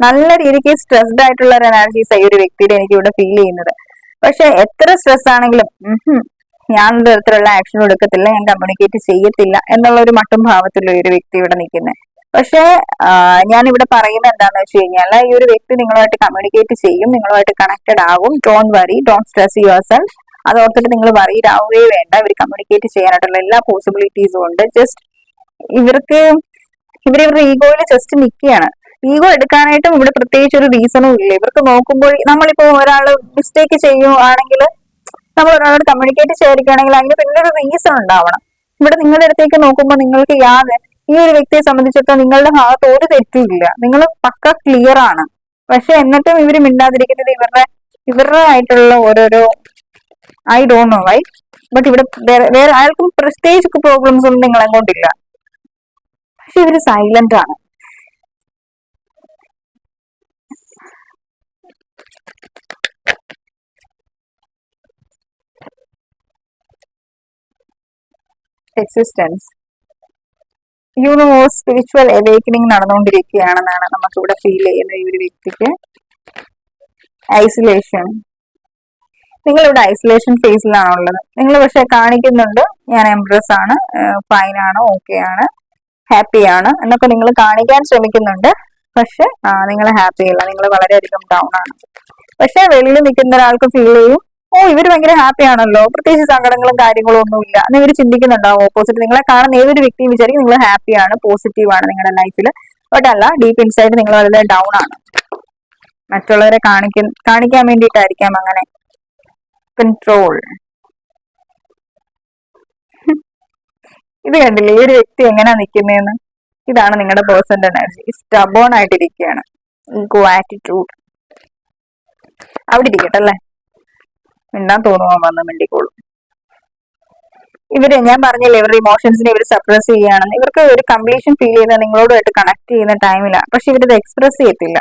[SPEAKER 1] നല്ല രീതിക്ക് സ്ട്രെസ്ഡ് ആയിട്ടുള്ള ഒരു എനർജീസ് ഈ ഒരു വ്യക്തിയുടെ എനിക്ക് ഇവിടെ ഫീൽ ചെയ്യുന്നത്. പക്ഷെ എത്ര സ്ട്രെസ് ആണെങ്കിലും ഞാൻ ഒരു തരത്തിലുള്ള ആക്ഷൻ എടുക്കത്തില്ല, ഞാൻ കമ്മ്യൂണിക്കേറ്റ് ചെയ്യത്തില്ല എന്നുള്ള ഒരു മട്ടും ഭാവത്തിലുള്ള ഒരു വ്യക്തി ഇവിടെ നിൽക്കുന്നത്. പക്ഷെ ഞാൻ ഇവിടെ പറയുന്നത് എന്താണെന്ന് വെച്ച് കഴിഞ്ഞാൽ ഈ ഒരു വ്യക്തി നിങ്ങളുമായിട്ട് കമ്മ്യൂണിക്കേറ്റ് ചെയ്യും, നിങ്ങളുമായിട്ട് കണക്റ്റഡ് ആകും. Don't worry, don't stress your self. അത് ഓർത്തിട്ട് നിങ്ങൾ വറീഡ് ആവുകയേ വേണ്ട. ഇവർ കമ്മ്യൂണിക്കേറ്റ് ചെയ്യാനായിട്ടുള്ള എല്ലാ പോസിബിലിറ്റീസും ഉണ്ട്. ജസ്റ്റ് ഇവരുടെ ഈഗോയിൽ ജസ്റ്റ് നിൽക്കുകയാണ്. ഈഗോ എടുക്കാനായിട്ടും ഇവിടെ പ്രത്യേകിച്ച് ഒരു റീസണും ഇല്ല. ഇവർക്ക് നോക്കുമ്പോൾ നമ്മളിപ്പോ ഒരാള് മിസ്റ്റേക്ക് ചെയ്യുവാണെങ്കിൽ നമ്മൾ ഒരാളോട് കമ്മ്യൂണിക്കേറ്റ് ചെയ്യാതിരിക്കുകയാണെങ്കിൽ അതിന് പിന്നെ ഒരു റീസൺ ഉണ്ടാവണം. ഇവിടെ നിങ്ങളുടെ അടുത്തേക്ക് നോക്കുമ്പോൾ നിങ്ങൾക്ക് ഈ ഒരു വ്യക്തിയെ സംബന്ധിച്ചിടത്തോളം നിങ്ങളുടെ ഭാഗത്ത് ഒരു തെറ്റുമില്ല, നിങ്ങൾ പക്ക ക്ലിയർ ആണ്. പക്ഷെ എന്നിട്ടും ഇവര് മിണ്ടാതിരിക്കുന്നത് ഇവരുടെ ആയിട്ടുള്ള ഓരോരോ I don't know why, but ഇവിടെ വേറെ ആർക്കും പ്രത്യേകിച്ച് പ്രോബ്ലംസ് ഒന്നും നിങ്ങളെ കൊണ്ടില്ല. പക്ഷെ ഇവര് സൈലന്റ് ആണ്. എക്സിസ്റ്റൻസ് സ്പിരിച്വൽ അവേക്കനിങ് നടന്നുകൊണ്ടിരിക്കുകയാണെന്നാണ് നമുക്ക് ഇവിടെ ഫീൽ ചെയ്യുന്നത്. ഈ ഒരു വ്യക്തിക്ക് ഐസൊലേഷൻ, നിങ്ങളിവിടെ ഐസൊലേഷൻ ഫേസിലാണുള്ളത്. നിങ്ങൾ പക്ഷെ കാണിക്കുന്നുണ്ട് ഞാൻ എംപ്രസ് ആണ്, ഫൈൻ ആണ്, ഓക്കെ ആണ്, ഹാപ്പി ആണ് എന്നൊക്കെ നിങ്ങൾ കാണിക്കാൻ ശ്രമിക്കുന്നുണ്ട്. പക്ഷെ നിങ്ങൾ ഹാപ്പി അല്ല, നിങ്ങൾ വളരെയധികം ഡൗൺ ആണ്. പക്ഷെ വെളിയിൽ നിൽക്കുന്ന ഒരാൾക്ക് ഫീൽ ചെയ്യും, ഇവര് ഭയങ്കര ഹാപ്പി ആണല്ലോ, പ്രത്യേകിച്ച് സങ്കടങ്ങളും കാര്യങ്ങളും ഒന്നുമില്ല എന്ന് ഇവർ ചിന്തിക്കുന്നുണ്ടാവും. ഓപ്പോസിറ്റ് നിങ്ങളെ കാണുന്ന ഏതൊരു വ്യക്തിയും വിചാരിക്കും നിങ്ങൾ ഹാപ്പിയാണ്, പോസിറ്റീവ് ആണ് നിങ്ങളുടെ ലൈഫിൽ. ബട്ട് അല്ല, ഡീപ്പ് ഇൻസൈഡ് നിങ്ങൾ വളരെ ഡൗൺ ആണ്. മറ്റുള്ളവരെ കാണിക്കാൻ വേണ്ടിയിട്ടായിരിക്കാം അങ്ങനെ. കൺട്രോൾ, ഇത് കണ്ടില്ലേ ഈ ഒരു വ്യക്തി എങ്ങനെയാ നിൽക്കുന്നതെന്ന്? ഇതാണ് നിങ്ങളുടെ പേഴ്സന്റെ എനർജി. സ്റ്റബോൺ ആയിട്ടിരിക്കുകയാണ്. ഈഗോ ആറ്റിറ്റ്യൂഡ് അവിടെ ഇരിക്കട്ടെ അല്ലേ, മിണ്ടാൻ തോന്നുമോ വന്ന് മിണ്ടിക്കോളും. ഞാൻ പറഞ്ഞില്ലേ ഇവരുടെ ഇമോഷൻസിനെ ഇവർ സപ്രസ് ചെയ്യുകയാണെന്ന്. ഇവർക്ക് ഒരു കംപ്ലീഷൻ ഫീൽ ചെയ്യുന്ന നിങ്ങളോടുമായിട്ട് കണക്ട് ചെയ്യുന്ന ടൈമിലാണ്. പക്ഷെ ഇവരിത് എക്സ്പ്രസ് ചെയ്യത്തില്ല.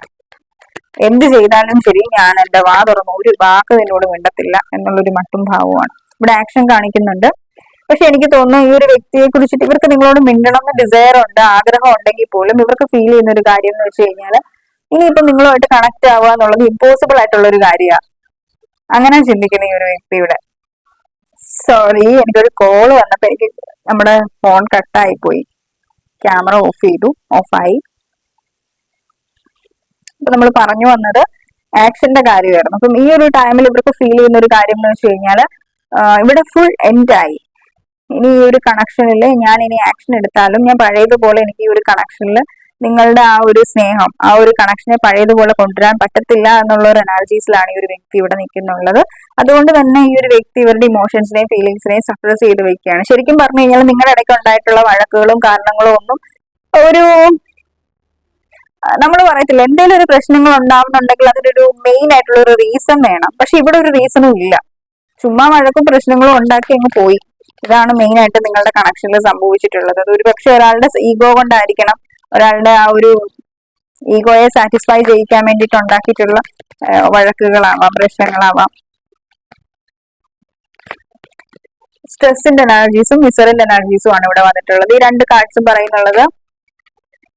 [SPEAKER 1] എന്ത് ചെയ്താലും ശരി, ഞാൻ എന്റെ വാ തുറന്നു ഒരു വാക്ക് നിന്നോട് മിണ്ടത്തില്ല എന്നുള്ളൊരു മട്ടും ഭാവമാണ്. ഇവിടെ ആക്ഷൻ കാണിക്കുന്നുണ്ട്. പക്ഷെ എനിക്ക് തോന്നുന്നു ഈ ഒരു വ്യക്തിയെ കുറിച്ചിട്ട് ഇവർക്ക് നിങ്ങളോട് മിണ്ടണം എന്ന് ഡിസയർ ഉണ്ട്, ആഗ്രഹം ഉണ്ടെങ്കിൽ പോലും ഇവർക്ക് ഫീൽ ചെയ്യുന്ന ഒരു കാര്യം എന്ന് വെച്ച് കഴിഞ്ഞാൽ ഇനിയിപ്പം നിങ്ങളുമായിട്ട് കണക്ട് ആവുക എന്നുള്ളത് ഇമ്പോസിബിൾ ആയിട്ടുള്ള ഒരു കാര്യമാണ്. അങ്ങനെ ചിന്തിക്കുന്ന ഈ ഒരു വ്യക്തിയുടെ. സോറി, എനിക്കൊരു കോള് വന്നപ്പോ എനിക്ക് നമ്മുടെ ഫോൺ കട്ടായി പോയി. ക്യാമറ ഓഫായി. അപ്പൊ നമ്മൾ പറഞ്ഞു വന്നത് ആക്ഷന്റെ കാര്യമായിരുന്നു. അപ്പം ഈ ഒരു ടൈമിൽ ഇവർക്ക് ഫീൽ ചെയ്യുന്ന ഒരു കാര്യം എന്ന് വെച്ച് കഴിഞ്ഞാൽ ഇവിടെ ഫുൾ എൻഡായി. ഇനി ഈ ഒരു കണക്ഷനിൽ ഞാൻ ഇനി ആക്ഷൻ എടുത്താലും ഞാൻ പഴയതുപോലെ എനിക്ക് ഈ ഒരു കണക്ഷനിൽ നിങ്ങളുടെ ആ ഒരു സ്നേഹം, ആ ഒരു കണക്ഷനെ പഴയതുപോലെ കൊണ്ടുവരാൻ പറ്റത്തില്ല എന്നുള്ള ഒരു എനർജീസിലാണ് ഈ ഒരു വ്യക്തി ഇവിടെ നിൽക്കുന്നുള്ളത്. അതുകൊണ്ട് തന്നെ ഈ ഒരു വ്യക്തി ഇവരുടെ ഇമോഷൻസിനെയും ഫീലിങ്സിനെയും സപ്രസ് ചെയ്ത് വെക്കുകയാണ്. ശരിക്കും പറഞ്ഞു കഴിഞ്ഞാൽ നിങ്ങളുടെ ഇടയ്ക്ക് ഉണ്ടായിട്ടുള്ള വഴക്കുകളും കാരണങ്ങളും ഒന്നും ഒരു നമ്മൾ പറയത്തില്ല, എന്തെങ്കിലും ഒരു പ്രശ്നങ്ങൾ ഉണ്ടാവുന്നുണ്ടെങ്കിൽ അതിനൊരു മെയിൻ ആയിട്ടുള്ള ഒരു റീസൺ വേണം. പക്ഷെ ഇവിടെ ഒരു റീസണും ഇല്ല, ചുമ്മാ വഴക്കും പ്രശ്നങ്ങളും ഉണ്ടാക്കി അങ്ങ് പോയി. ഇതാണ് മെയിൻ ആയിട്ട് നിങ്ങളുടെ കണക്ഷനിൽ സംഭവിച്ചിട്ടുള്ളത്. അത് ഒരു പക്ഷെ ഒരാളുടെ ഈഗോ കൊണ്ടായിരിക്കണം, ഒരാളുടെ ആ ഒരു ഈഗോയെ സാറ്റിസ്ഫൈ ചെയ്യിക്കാൻ വേണ്ടിയിട്ട് ഉണ്ടാക്കിയിട്ടുള്ള വഴക്കുകളാവാം, പ്രശ്നങ്ങളാവാം. സ്ട്രെസ്സിന്റെ എനർജീസും മിസറിന്റെ എനർജീസും ആണ് ഇവിടെ വന്നിട്ടുള്ളത്. ഈ രണ്ട് കാർഡ്സും പറയുന്നുള്ളത്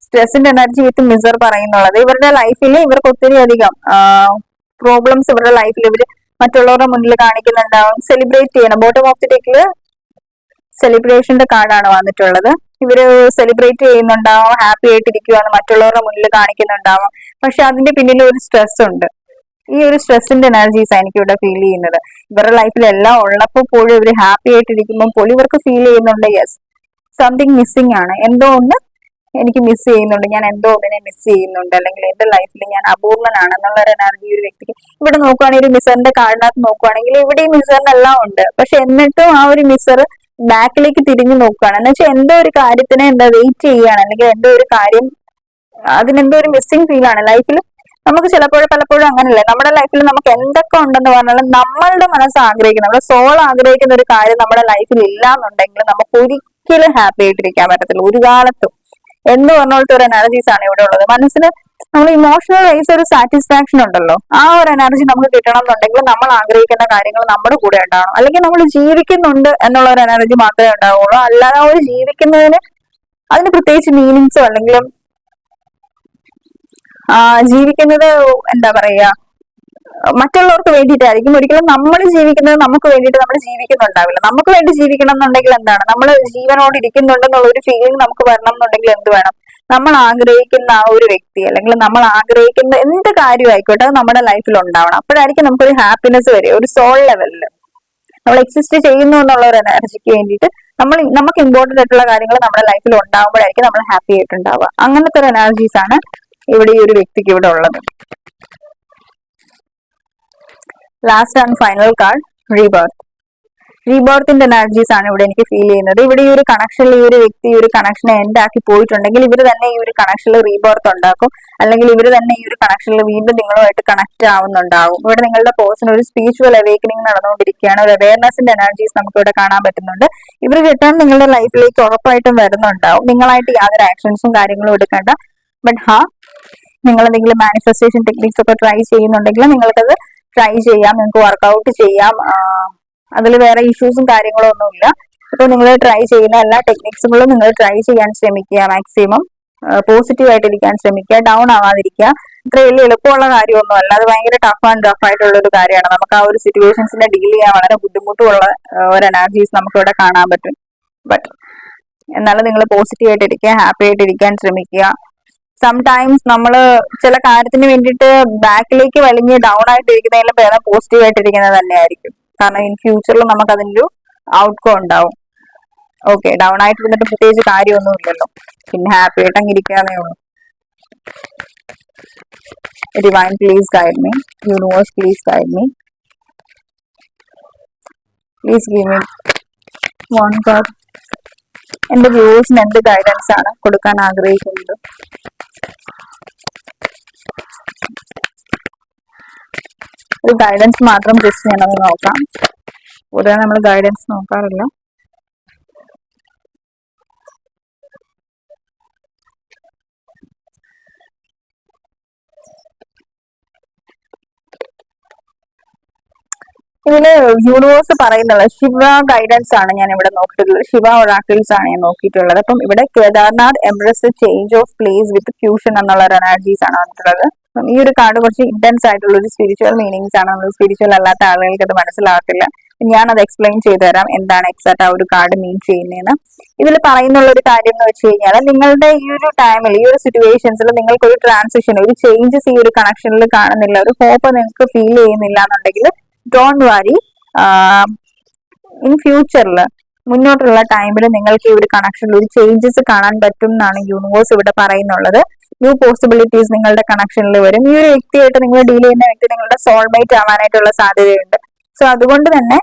[SPEAKER 1] സ്ട്രെസ്സിന്റെ എനർജി വിത്ത് മിസർ പറയുന്നുള്ളത് ഇവരുടെ ലൈഫിൽ ഇവർക്ക് ഒത്തിരി അധികം പ്രോബ്ലംസ് ഇവരുടെ ലൈഫിൽ ഇവർ മറ്റുള്ളവരുടെ മുന്നിൽ കാണിക്കുന്നുണ്ടാവും. സെലിബ്രേറ്റ് ചെയ്യണം. ബോട്ടം ഓഫ് ദി ഡെക്കില് സെലിബ്രേഷന്റെ കാർഡാണ് വന്നിട്ടുള്ളത്. ഇവര് സെലിബ്രേറ്റ് ചെയ്യുന്നുണ്ടാവും, ഹാപ്പി ആയിട്ടിരിക്കുവാന്ന് മറ്റുള്ളവരുടെ മുന്നിൽ കാണിക്കുന്നുണ്ടാവും. പക്ഷെ അതിന്റെ പിന്നിൽ ഒരു സ്ട്രെസ് ഉണ്ട്. ഈ ഒരു സ്ട്രെസ്സിന്റെ എനർജീസ് എനിക്ക് ഇവിടെ ഫീൽ ചെയ്യുന്നത്. ഇവരുടെ ലൈഫിൽ എല്ലാം ഉള്ളപ്പോൾ പോലും ഇവർ ഹാപ്പി ആയിട്ടിരിക്കുമ്പോൾ പോലും ഇവർക്ക് ഫീൽ ചെയ്യുന്നുണ്ട് യെസ് സംതിങ് മിസ്സിംഗ് ആണ്, എന്തോ ഒന്ന് എനിക്ക് മിസ് ചെയ്യുന്നുണ്ട്, ഞാൻ എന്തോ ഒന്നിനെ മിസ് ചെയ്യുന്നുണ്ട്, അല്ലെങ്കിൽ എന്റെ ലൈഫിൽ ഞാൻ അപൂർണനാണ് എന്നുള്ള ഒരു എനർജി ഒരു വ്യക്തിക്ക് ഇവിടെ നോക്കുവാണെങ്കിൽ ഒരു മിസറിന്റെ കാർഡിനകത്ത് നോക്കുവാണെങ്കിൽ ഇവിടെ ഈ മിസറിനെല്ലാം ഉണ്ട്. പക്ഷെ എന്നിട്ടും ആ ഒരു മിസർ ബാക്കിലേക്ക് തിരിഞ്ഞു നോക്കുകയാണ്. എന്ന് വെച്ചാൽ എന്തോ ഒരു കാര്യത്തിനെ വെയിറ്റ് ചെയ്യുകയാണ്, അല്ലെങ്കിൽ എന്തോ ഒരു കാര്യം അതിനെന്തോ ഒരു മിസ്സിംഗ് ഫീൽ ആണ് ലൈഫിൽ. നമുക്ക് പലപ്പോഴും അങ്ങനെയല്ലേ, നമ്മുടെ ലൈഫിൽ നമുക്ക് എന്തൊക്കെ ഉണ്ടെന്ന് പറഞ്ഞാലും നമ്മളുടെ മനസ്സ് ആഗ്രഹിക്കുന്ന, നമ്മുടെ സോൾ ആഗ്രഹിക്കുന്ന ഒരു കാര്യം നമ്മുടെ ലൈഫിൽ ഇല്ല എന്നുണ്ടെങ്കിൽ നമുക്ക് ഒരിക്കലും ഹാപ്പി ആയിട്ടിരിക്കാൻ പറ്റത്തില്ല ഒരു കാലത്തും. എന്ന് പറഞ്ഞോളത്തെ ഒരു എനർജീസ് ആണ് ഇവിടെ ഉള്ളത്. മനസ്സിന് നമ്മൾ ഇമോഷണൽ വൈസ് ഒരു സാറ്റിസ്ഫാക്ഷൻ ഉണ്ടല്ലോ, ആ ഒരു എനർജി നമുക്ക് കിട്ടണം എന്നുണ്ടെങ്കിൽ നമ്മൾ ആഗ്രഹിക്കുന്ന കാര്യങ്ങൾ നമ്മുടെ കൂടെ ഉണ്ടാവണം. അല്ലെങ്കിൽ നമ്മൾ ജീവിക്കുന്നുണ്ട് എന്നുള്ള ഒരു എനർജി മാത്രമേ ഉണ്ടാവുള്ളൂ. അല്ലാതെ ഒരു ജീവിക്കുന്നതിന് അതിന് പ്രത്യേകിച്ച് മീനിങ്സോ അല്ലെങ്കിൽ ജീവിക്കുന്നത് എന്താ പറയാ മറ്റുള്ളവർക്ക് വേണ്ടിയിട്ടായിരിക്കും. ഒരിക്കലും നമ്മൾ ജീവിക്കുന്നത് നമുക്ക് വേണ്ടിയിട്ട് നമ്മൾ ജീവിക്കുന്നുണ്ടാവില്ല. നമുക്ക് വേണ്ടി ജീവിക്കണം എന്നുണ്ടെങ്കിൽ എന്താണ്, നമ്മൾ ജീവനോട് ഇരിക്കുന്നുണ്ടെന്നുള്ള ഒരു ഫീലിംഗ് നമുക്ക് വരണം എന്നുണ്ടെങ്കിൽ എന്ത് വേണം, നമ്മൾ ആഗ്രഹിക്കുന്ന ആ ഒരു വ്യക്തി അല്ലെങ്കിൽ നമ്മൾ ആഗ്രഹിക്കുന്ന എന്ത് കാര്യമായിക്കോട്ടെ അത് നമ്മുടെ ലൈഫിൽ ഉണ്ടാവണം. അപ്പോഴായിരിക്കും നമുക്കൊരു ഹാപ്പിനെസ് വരിക. ഒരു സോൾ ലെവലിൽ നമ്മൾ എക്സിസ്റ്റ് ചെയ്യുന്നു എന്നുള്ള ഒരു എനർജിക്ക് വേണ്ടിയിട്ട് നമുക്ക് ഇമ്പോർട്ടന്റ് ആയിട്ടുള്ള കാര്യങ്ങൾ നമ്മുടെ ലൈഫിൽ ഉണ്ടാകുമ്പോഴായിരിക്കും നമ്മൾ ഹാപ്പി ആയിട്ടുണ്ടാവുക. അങ്ങനത്തെ ഒരു എനർജീസ് ആണ് ഇവിടെ ഈ ഒരു വ്യക്തിക്ക് ഇവിടെ ഉള്ളത്. Last and final card rebirth. റീബർത്തിന്റെ എനർജീസ് ആണ് ഇവിടെ എനിക്ക് ഫീൽ ചെയ്യുന്നത്. ഇവിടെ ഈ ഒരു കണക്ഷനിൽ ഈ ഒരു വ്യക്തി ഈ ഒരു കണക്ഷനെ എൻഡ് ആക്കി പോയിട്ടുണ്ടെങ്കിൽ ഇവർ തന്നെ ഈ ഒരു കണക്ഷനിൽ റീബർത്ത് ഉണ്ടാക്കും, അല്ലെങ്കിൽ ഇവർ തന്നെ ഈ ഒരു കണക്ഷനിൽ വീണ്ടും നിങ്ങളുമായിട്ട് കണക്ട് ആവുന്നുണ്ടാവും. ഇവിടെ നിങ്ങളുടെ പേഴ്സൺ ഒരു സ്പിരിച്വൽ അവേക്കനിങ് നടന്നുകൊണ്ടിരിക്കുകയാണ്. ഒരു അവയർനെസിന്റെ എനർജീസ് നമുക്ക് ഇവിടെ കാണാൻ പറ്റുന്നുണ്ട്. ഇവർ റിട്ടേൺ നിങ്ങളുടെ ലൈഫിലേക്ക് ഉറപ്പായിട്ടും വരുന്നുണ്ടാവും. നിങ്ങളായിട്ട് യാതൊരു ആക്ഷൻസും കാര്യങ്ങളും എടുക്കേണ്ട. ബട്ട് നിങ്ങൾ എന്തെങ്കിലും മാനിഫെസ്റ്റേഷൻ ടെക്നിക്സ് ഒക്കെ ട്രൈ ചെയ്യുന്നുണ്ടെങ്കിൽ നിങ്ങൾക്കത് ട്രൈ ചെയ്യാം, നിങ്ങൾക്ക് വർക്ക്ഔട്ട് ചെയ്യാം. അതിൽ വേറെ ഇഷ്യൂസും കാര്യങ്ങളും ഒന്നുമില്ല. ഇപ്പൊ നിങ്ങൾ ട്രൈ ചെയ്യുന്ന എല്ലാ ടെക്നിക്സുകളും നിങ്ങൾ ട്രൈ ചെയ്യാൻ ശ്രമിക്കുക. മാക്സിമം പോസിറ്റീവ് ആയിട്ടിരിക്കാൻ ശ്രമിക്കുക, ഡൗൺ ആവാതിരിക്കുക. ഇത്ര വലിയ എളുപ്പമുള്ള കാര്യമൊന്നുമല്ല, അത് ഭയങ്കര ടഫ് ആൻഡ് റഫ് ആയിട്ടുള്ള ഒരു കാര്യമാണ്. നമുക്ക് ആ ഒരു സിറ്റുവേഷൻസിനെ ഡീൽ ചെയ്യാൻ വളരെ ബുദ്ധിമുട്ടുള്ള ഒരു എനർജീസ് നമുക്ക് ഇവിടെ കാണാൻ പറ്റും. ബട്ട് എന്നാലും നിങ്ങൾ പോസിറ്റീവ് ആയിട്ടിരിക്കുക, ഹാപ്പി ആയിട്ടിരിക്കാൻ ശ്രമിക്കുക. സംടൈംസ് നമ്മൾ ചില കാര്യത്തിന് വേണ്ടിയിട്ട് ബാക്കിലേക്ക് വലിഞ്ഞ് ഡൗൺ ആയിട്ടിരിക്കുന്നതിലും ഭേദം പോസിറ്റീവ് ആയിട്ടിരിക്കുന്നത് തന്നെയായിരിക്കും. കാരണം ഇൻ ഫ്യൂച്ചറിൽ നമുക്ക് അതിൻ്റെ ഔട്ട്കം ഉണ്ടാവും. ഓക്കെ, ഡൗൺ ആയിട്ട് ഇരുന്നിട്ട് പ്രത്യേകിച്ച് കാര്യമൊന്നുമില്ലല്ലോ, പിന്നെ ഹാപ്പി ആയിട്ട് അങ്ങ് ഇരിക്കാന്നേ ഉള്ളൂ. Divine please guide me, universe please guide me, please give me one card. എന്റെ വ്യൂവേഴ്സിന് എന്ത് ഗൈഡൻസ് ആണ് കൊടുക്കാൻ ആഗ്രഹിക്കുന്നത്? ഒരു ഗൈഡൻസ് മാത്രം ജസ്റ്റ് ഞാനത് നോക്കാം. പൊതുവെ നമ്മൾ ഗൈഡൻസ് നോക്കാറില്ല. ഇതില് യൂണിവേഴ്സ് പറയുന്നത് ശിവ ഗൈഡൻസ് ആണ് ഞാൻ ഇവിടെ നോക്കിയിട്ടുള്ളത്. ശിവ ഒറാക്കിൾസ് ആണ് ഞാൻ നോക്കിയിട്ടുള്ളത്. അപ്പം ഇവിടെ Kedarnath embrace change of place with fusion എന്നുള്ള ഒരു എനർജീസ് ആണ് വന്നിട്ടുള്ളത്. ഈ ഒരു കാർഡ് കുറച്ച് ഇന്റൻസ് ആയിട്ടുള്ള ഒരു സ്പിരിച്വൽ മീനിങ്സ് ആണ്. നമ്മൾ സ്പിരിച്വൽ അല്ലാത്ത ആളുകൾക്ക് അത് മനസ്സിലാകത്തില്ല. ഞാനത് എക്സ്പ്ലെയിൻ ചെയ്തു തരാം എന്താണ് എക്സാക്ട് ആ ഒരു കാർഡ് മീൻ ചെയ്യുന്നതെന്ന്. ഇതിൽ പറയുന്നുള്ള ഒരു കാര്യം എന്ന് വെച്ച് കഴിഞ്ഞാൽ നിങ്ങളുടെ ഈ ഒരു ടൈമിൽ ഈ ഒരു സിറ്റുവേഷൻസിൽ നിങ്ങൾക്ക് ഒരു ട്രാൻസിഷൻ, ഒരു ചേഞ്ചസ് ഈ ഒരു കണക്ഷനിൽ കാണുന്നില്ല, ഒരു ഹോപ്പ് നിങ്ങൾക്ക് ഫീൽ ചെയ്യുന്നില്ല എന്നുണ്ടെങ്കിൽ ഡോണ്ട് വറി. ഇൻ ഫ്യൂച്ചറിൽ മുന്നോട്ടുള്ള ടൈമിൽ നിങ്ങൾക്ക് ഈ ഒരു കണക്ഷനിൽ ഒരു ചേഞ്ചസ് കാണാൻ പറ്റും എന്നാണ് യൂണിവേഴ്സ് ഇവിടെ പറയുന്നുള്ളത്. ന്യൂ പോസിബിലിറ്റീസ് നിങ്ങളുടെ കണക്ഷനിൽ വരും. ഈ ഒരു വ്യക്തിയായിട്ട് നിങ്ങൾ ഡീൽ ചെയ്യുന്ന വ്യക്തി നിങ്ങളുടെ സോൾമേറ്റ് ആവാനായിട്ടുള്ള സാധ്യതയുണ്ട്. സോ അതുകൊണ്ട് തന്നെ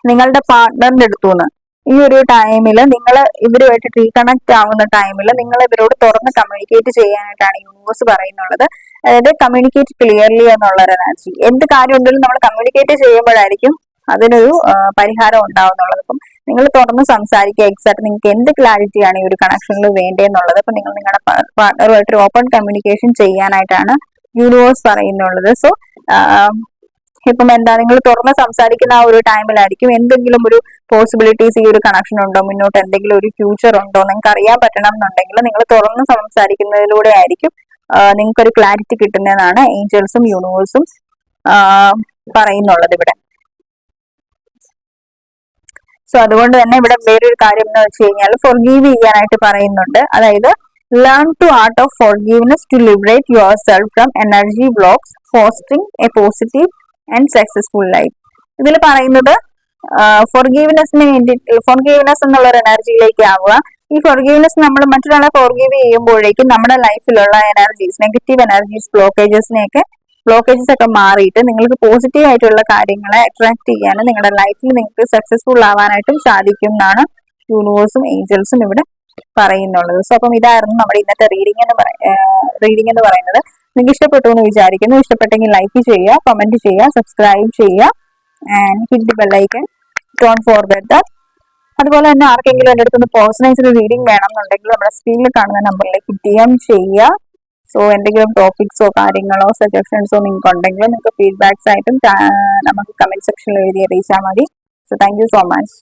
[SPEAKER 1] നിങ്ങളുടെ പാർട്ട്ണറിന്റെ അടുത്തുനിന്ന് ഈ ഒരു ടൈമിൽ നിങ്ങൾ ഇവരുമായിട്ട് റീകണക്ട് ആവുന്ന ടൈമിൽ നിങ്ങൾ ഇവരോട് തുറന്ന് കമ്മ്യൂണിക്കേറ്റ് ചെയ്യാനായിട്ടാണ് യൂണിവേഴ്സ് പറയുന്നുള്ളത്. അതായത് കമ്മ്യൂണിക്കേറ്റ് ക്ലിയർലി എന്നുള്ള ഒരു എനർജി. എന്ത് കാര്യം ഉണ്ടെങ്കിലും നമ്മൾ കമ്മ്യൂണിക്കേറ്റ് ചെയ്യുമ്പോഴായിരിക്കും അതിനൊരു പരിഹാരം ഉണ്ടാവുന്നുള്ളത്. അപ്പം നിങ്ങൾ തുറന്ന് സംസാരിക്കുക. എക്സാക്ട് നിങ്ങൾക്ക് എന്ത് ക്ലാരിറ്റിയാണ് ഈ ഒരു കണക്ഷനിൽ വേണ്ടതെന്നുള്ളത്. അപ്പൊ നിങ്ങൾ നിങ്ങളുടെ പാർട്ണറുമായിട്ട് ഓപ്പൺ കമ്മ്യൂണിക്കേഷൻ ചെയ്യാനായിട്ടാണ് യൂണിവേഴ്സ് പറയുന്നുള്ളത്. സോ ഇപ്പം എന്താ, നിങ്ങൾ തുറന്ന് സംസാരിക്കുന്ന ആ ഒരു ടൈമിലായിരിക്കും എന്തെങ്കിലും ഒരു പോസിബിലിറ്റീസ് ഈ ഒരു കണക്ഷൻ ഉണ്ടോ, മുന്നോട്ട് എന്തെങ്കിലും ഒരു ഫ്യൂച്ചർ ഉണ്ടോ നിങ്ങൾക്ക് അറിയാൻ പറ്റണം എന്നുണ്ടെങ്കിൽ നിങ്ങൾ തുറന്ന് സംസാരിക്കുന്നതിലൂടെ ആയിരിക്കും നിങ്ങൾക്ക് ഒരു ക്ലാരിറ്റി കിട്ടുന്നതെന്നാണ് ഏഞ്ചൽസും യൂണിവേഴ്സും പറയുന്നുള്ളത് ഇവിടെ. സോ അതുകൊണ്ട് തന്നെ ഇവിടെ വേറൊരു കാര്യം എന്ന് വെച്ച് കഴിഞ്ഞാൽ ഫോർഗീവ് ചെയ്യാനായിട്ട് പറയുന്നുണ്ട്. അതായത് learn to art of forgiveness to liberate yourself from energy blocks fostering a positive and successful life. ഇതിൽ പറയുന്നത് ഫോർഗീവ്നെസ്സിന് വേണ്ടിയിട്ട്, ഫോർഗീവ്നെസ് എന്നുള്ള ഒരു എനർജിയിലേക്ക് ആവുക. ഈ ഫോർഗീവ്നെസ് നമ്മൾ മറ്റൊരാളെ ഫോർഗീവ് ചെയ്യുമ്പോഴേക്കും നമ്മുടെ ലൈഫിലുള്ള എനർജീസ്, നെഗറ്റീവ് എനർജീസ്, ബ്ലോക്കേജസ് ഒക്കെ മാറിയിട്ട് നിങ്ങൾക്ക് പോസിറ്റീവ് ആയിട്ടുള്ള കാര്യങ്ങളെ അട്രാക്ട് ചെയ്യാനും നിങ്ങളുടെ ലൈഫിൽ നിങ്ങൾക്ക് സക്സസ്ഫുൾ ആവാനായിട്ടും സാധിക്കും എന്നാണ് യൂണിവേഴ്സും ഏഞ്ചൽസും ഇവിടെ പറയുന്നുള്ളത്. സോ അപ്പം ഇതായിരുന്നു നമ്മുടെ ഇന്നത്തെ റീഡിംഗ് എന്ന് പറയുന്നത്. നിങ്ങൾക്ക് ഇഷ്ടപ്പെട്ടു എന്ന് വിചാരിക്കുന്നു. ഇഷ്ടപ്പെട്ടെങ്കിൽ ലൈക്ക് ചെയ്യുക, കമന്റ് ചെയ്യുക, സബ്സ്ക്രൈബ് ചെയ്യുക and hit the bell icon. Don't forget that. അതുപോലെ തന്നെ ആർക്കെങ്കിലും എൻ്റെ അടുത്ത് പേഴ്സണലൈസ്ഡ് റീഡിംഗ് വേണമെന്നുണ്ടെങ്കിൽ നമ്മുടെ സ്ക്രീനിൽ കാണുന്ന നമ്പറിലേക്ക് DM ചെയ്യുക. സോ എന്തെങ്കിലും ടോപ്പിക്സോ കാര്യങ്ങളോ സജഷൻസോ നിങ്ങൾക്ക് ഉണ്ടെങ്കിൽ നിങ്ങൾക്ക് ഫീഡ്ബാക്സ് ആയിട്ടും നമുക്ക് കമന്റ് സെക്ഷനിൽ എഴുതി അറിയിച്ചാൽ മതി. So thank you so much.